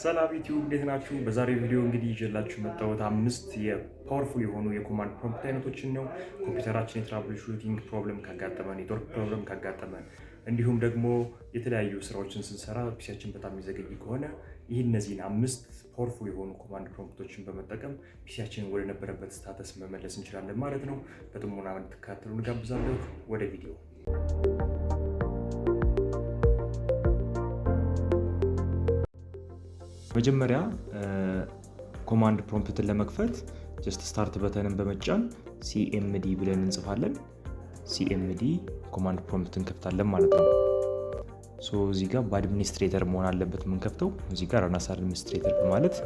ሰላም ዩቲዩብ እንዴት ናችሁ? በዛሬው ቪዲዮ እንግዲህ ይዤላችሁ መጣሁት 5 የፓወርፉል የሆኑ የኮማንድ ፕሮምፕት አይነቶችን ነው። ኮምፒውተራችን የትራብል ሹቲንግ ፕሮብለም ካጋጠመን፣ ኔትወርክ ፕሮብለም ካጋጠመን፣ እንዲሁም ደግሞ የተለያዩ ስራዎችን ስንሰራ ፒሲያችን በጣም የሚዘገይ ከሆነ ይህ እነዚህን 5 ፓወርፉል የሆኑ ኮማንድ ፕሮምፕቶችን በመጠቀም ፒሲያችንን ወደ ነበረበት ስታተስ መመለስ እንችላለን ማለት ነው። በጥሞና እንድትከታተሉ እንጋብዛለሁ። ወደ ቪዲዮ መጀመሪያ ኮማንድ ፕሮምፕትን ለመክፈት ጀስት ስታርት በተንን በመጫን ሲኤምዲ ብለን እንጽፋለን። ሲኤምዲ ኮማንድ ፕሮምፕትን እንከፍታለን ማለት ነው። እዚህ ጋር በአድሚኒስትሬተር መሆን አለበት የምንከፍተው። እዚህ ጋር ራናስ አድሚኒስትሬተር በማለት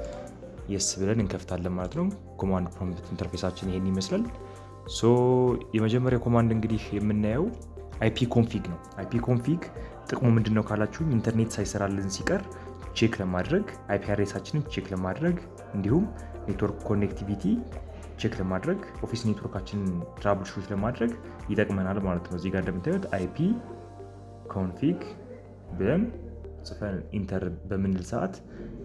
የስ ብለን እንከፍታለን ማለት ነው። ኮማንድ ፕሮምፕት ኢንተርፌሳችን ይሄን ይመስላል። የመጀመሪያው ኮማንድ እንግዲህ የምናየው አይፒ ኮንፊግ ነው። አይፒ ኮንፊግ ጥቅሙ ምንድነው ካላችሁ ኢንተርኔት ሳይሰራልን ሲቀር ቼክ ለማድረግ አይፒ አድሬሳችንን ቼክ ለማድረግ እንዲሁም ኔትወርክ ኮኔክቲቪቲ ቼክ ለማድረግ ኦፊስ ኔትወርካችንን ትራብል ሹት ለማድረግ ይጠቅመናል ማለት ነው። እዚህ ጋር እንደምታዩት አይፒ ኮንፊግ ብለን ጽፈን ኢንተር በምንል ሰዓት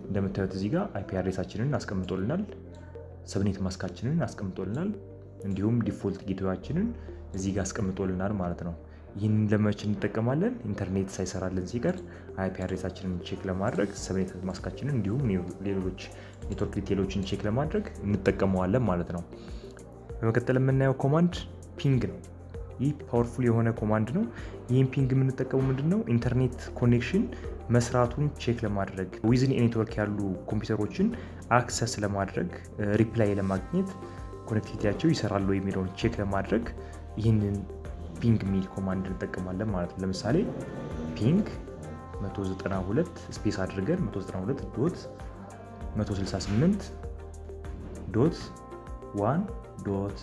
እንደምታዩት እዚህ ጋር አይፒ አድሬሳችንን አስቀምጦልናል፣ ሰብኔት ማስካችንን አስቀምጦልናል፣ እንዲሁም ዲፎልት ጌትዌያችንን እዚህ ጋር አስቀምጦልናል ማለት ነው። ይህንን ለመቼ እንጠቀማለን? ኢንተርኔት ሳይሰራልን ሲቀር አይፒ አድሬሳችንን ቼክ ለማድረግ ሰብኔት ማስካችንን እንዲሁም ሌሎች ኔትወርክ ዲቴሎችን ቼክ ለማድረግ እንጠቀመዋለን ማለት ነው። በመቀጠል የምናየው ኮማንድ ፒንግ ነው። ይህ ፓወርፉል የሆነ ኮማንድ ነው። ይህን ፒንግ የምንጠቀመው ምንድን ነው? ኢንተርኔት ኮኔክሽን መስራቱን ቼክ ለማድረግ ዊዝን ኔትወርክ ያሉ ኮምፒውተሮችን አክሰስ ለማድረግ ሪፕላይ ለማግኘት ኮኔክቲቪቲያቸው ይሰራሉ የሚለውን ቼክ ለማድረግ ይህንን ፒንግ ሚል ኮማንድ እንጠቀማለን ማለት ነው። ለምሳሌ ፒንግ 192 ስፔስ አድርገን 192 ዶት 168 ዶት 1 ዶት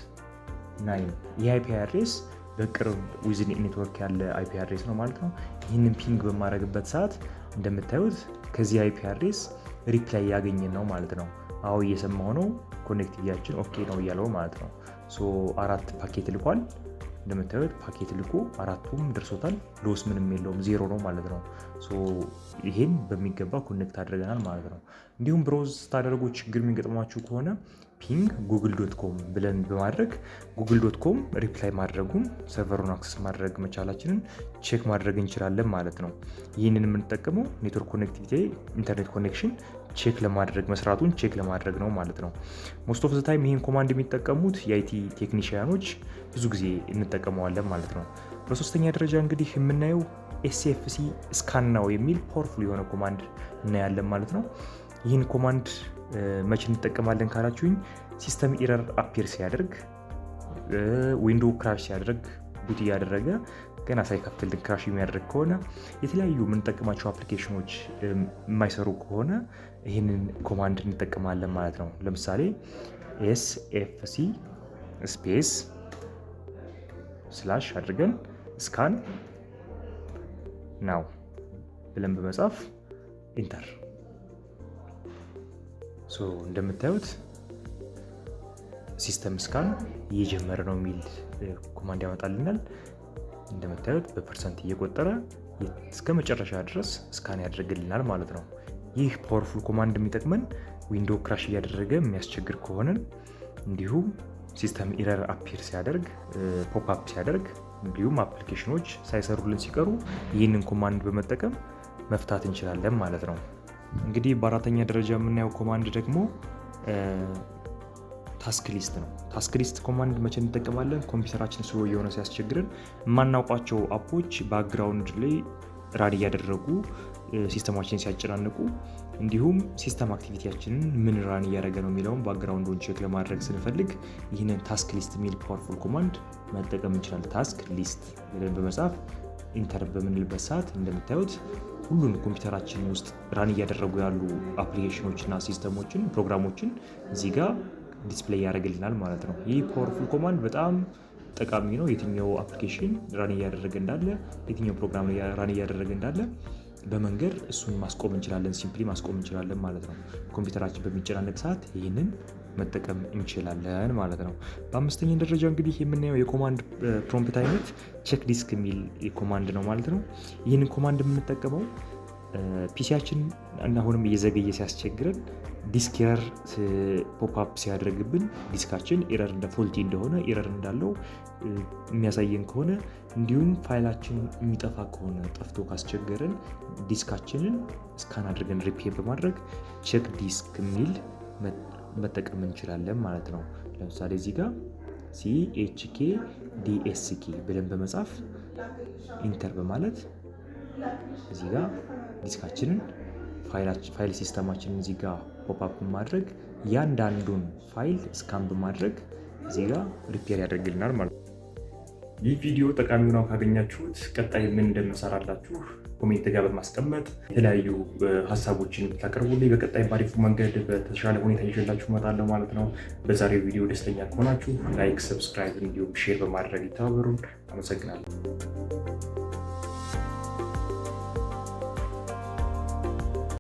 9 ይህ አይፒ አድሬስ በቅርብ ዊዝን ኔትወርክ ያለ አይፒ አድሬስ ነው ማለት ነው። ይህንን ፒንግ በማድረግበት ሰዓት እንደምታዩት ከዚህ አይፒ አድሬስ ሪፕላይ ያገኘን ነው ማለት ነው። አዎ እየሰማሁ ነው፣ ኮኔክቲቪቲያችን ኦኬ ነው እያለው ማለት ነው። 4 ፓኬት ልኳል። እንደምታዩት ፓኬት ልኮ 4ቱም ደርሶታል። ሎስ ምንም የለውም፣ ዜሮ ነው ማለት ነው። ይሄን በሚገባ ኮኔክት አድርገናል ማለት ነው። እንዲሁም ብሮዝ ስታደርጉ ችግር የሚገጥማችሁ ከሆነ ፒንግ ጉግል ዶት ኮም ብለን በማድረግ ጉግል ዶት ኮም ሪፕላይ ማድረጉን ሰርቨሩን አክሰስ ማድረግ መቻላችንን ቼክ ማድረግ እንችላለን ማለት ነው። ይህንን የምንጠቀመው ኔትወርክ ኮኔክቲቪቲ ኢንተርኔት ኮኔክሽን ቼክ ለማድረግ መስራቱን ቼክ ለማድረግ ነው ማለት ነው። ሞስት ኦፍ ዘ ታይም ይህን ኮማንድ የሚጠቀሙት የአይቲ ቴክኒሽያኖች ብዙ ጊዜ እንጠቀመዋለን ማለት ነው። በሶስተኛ ደረጃ እንግዲህ የምናየው ኤስኤፍሲ ስካን ናው የሚል ፓወርፉል የሆነ ኮማንድ እናያለን ማለት ነው። ይህን ኮማንድ መቼ እንጠቀማለን ካላችሁኝ ሲስተም ኢረር አፒር ሲያደርግ፣ ዊንዶው ክራሽ ሲያደርግ፣ ቡት እያደረገ ገና ሳይከፍትልን ክራሽ የሚያደርግ ከሆነ የተለያዩ የምንጠቀማቸው አፕሊኬሽኖች የማይሰሩ ከሆነ ይህንን ኮማንድ እንጠቀማለን ማለት ነው። ለምሳሌ ኤስኤፍሲ ስፔስ ስላሽ አድርገን ስካን ናው ብለን በመጻፍ ኢንተር። እንደምታዩት ሲስተም ስካን እየጀመረ ነው የሚል ኮማንድ ያመጣልናል። እንደምታዩት በፐርሰንት እየቆጠረ እስከ መጨረሻ ድረስ ስካን ያደርግልናል ማለት ነው። ይህ ፓወርፉል ኮማንድ የሚጠቅመን ዊንዶው ክራሽ እያደረገ የሚያስቸግር ከሆነን እንዲሁም ሲስተም ኢረር አፒር ሲያደርግ፣ ፖፕ አፕ ሲያደርግ እንዲሁም አፕሊኬሽኖች ሳይሰሩልን ሲቀሩ ይህንን ኮማንድ በመጠቀም መፍታት እንችላለን ማለት ነው። እንግዲህ በአራተኛ ደረጃ የምናየው ኮማንድ ደግሞ ታስክ ሊስት ነው። ታስክ ሊስት ኮማንድ መቼ እንጠቀማለን? ኮምፒውተራችን ስሎ የሆነ ሲያስቸግርን የማናውቋቸው አፖች ባክግራውንድ ላይ ራን እያደረጉ ሲስተማችንን ሲያጨናንቁ እንዲሁም ሲስተም አክቲቪቲያችንን ምን ራን እያደረገ ነው የሚለውን ባክግራውንዱን ቼክ ለማድረግ ስንፈልግ ይህንን ታስክ ሊስት የሚል ፓወርፉል ኮማንድ መጠቀም እንችላለን። ታስክ ሊስት ብለን በመጻፍ ኢንተር በምንልበት ሰዓት እንደምታዩት ሁሉን ኮምፒውተራችን ውስጥ ራን እያደረጉ ያሉ አፕሊኬሽኖችና ሲስተሞችን ፕሮግራሞችን እዚህ ጋር ዲስፕሌይ ያደርግልናል ማለት ነው። ይህ ፓወርፉል ኮማንድ በጣም ጠቃሚ ነው። የትኛው አፕሊኬሽን ራን እያደረገ እንዳለ፣ የትኛው ፕሮግራም ራን እያደረገ እንዳለ በመንገድ እሱን ማስቆም እንችላለን፣ ሲምፕሊ ማስቆም እንችላለን ማለት ነው። ኮምፒውተራችን በሚጨናነቅ ሰዓት ይህንን መጠቀም እንችላለን ማለት ነው። በአምስተኛ ደረጃ እንግዲህ የምናየው የኮማንድ ፕሮምፕት አይነት ቼክ ዲስክ የሚል ኮማንድ ነው ማለት ነው። ይህንን ኮማንድ የምንጠቀመው ፒሲያችን አሁንም እየዘገየ ሲያስቸግረን ዲስክ ኤረር ፖፕአፕ ሲያደርግብን ዲስካችን ኤረር እንደ ፎልቲ እንደሆነ ኤረር እንዳለው የሚያሳየን ከሆነ እንዲሁም ፋይላችን የሚጠፋ ከሆነ ጠፍቶ ካስቸገረን ዲስካችንን ስካን አድርገን ሪፔር በማድረግ ቼክ ዲስክ የሚል መጠቀም እንችላለን ማለት ነው። ለምሳሌ እዚህ ጋር CHK DSK ብለን በመጻፍ ኢንተር በማለት እዚህ ጋር ዲስካችንን ፋይል ሲስተማችንን እዚህ ጋር ፖፕአፕ በማድረግ ያንዳንዱን ፋይል ስካን በማድረግ እዚህ ጋር ሪፔር ያደርግልናል ማለት ነው። ይህ ቪዲዮ ጠቃሚ ሆኖ ካገኛችሁት ቀጣይ ምን እንደምሰራላችሁ ኮሜንት ጋር በማስቀመጥ የተለያዩ ሀሳቦችን ታቀርቡልኝ በቀጣይ ባሪፉ መንገድ በተሻለ ሁኔታ ይዤላችሁ እመጣለሁ ማለት ነው። በዛሬው ቪዲዮ ደስተኛ ከሆናችሁ ላይክ፣ ሰብስክራይብ እንዲሁም ሼር በማድረግ ይተባበሩን። አመሰግናለሁ።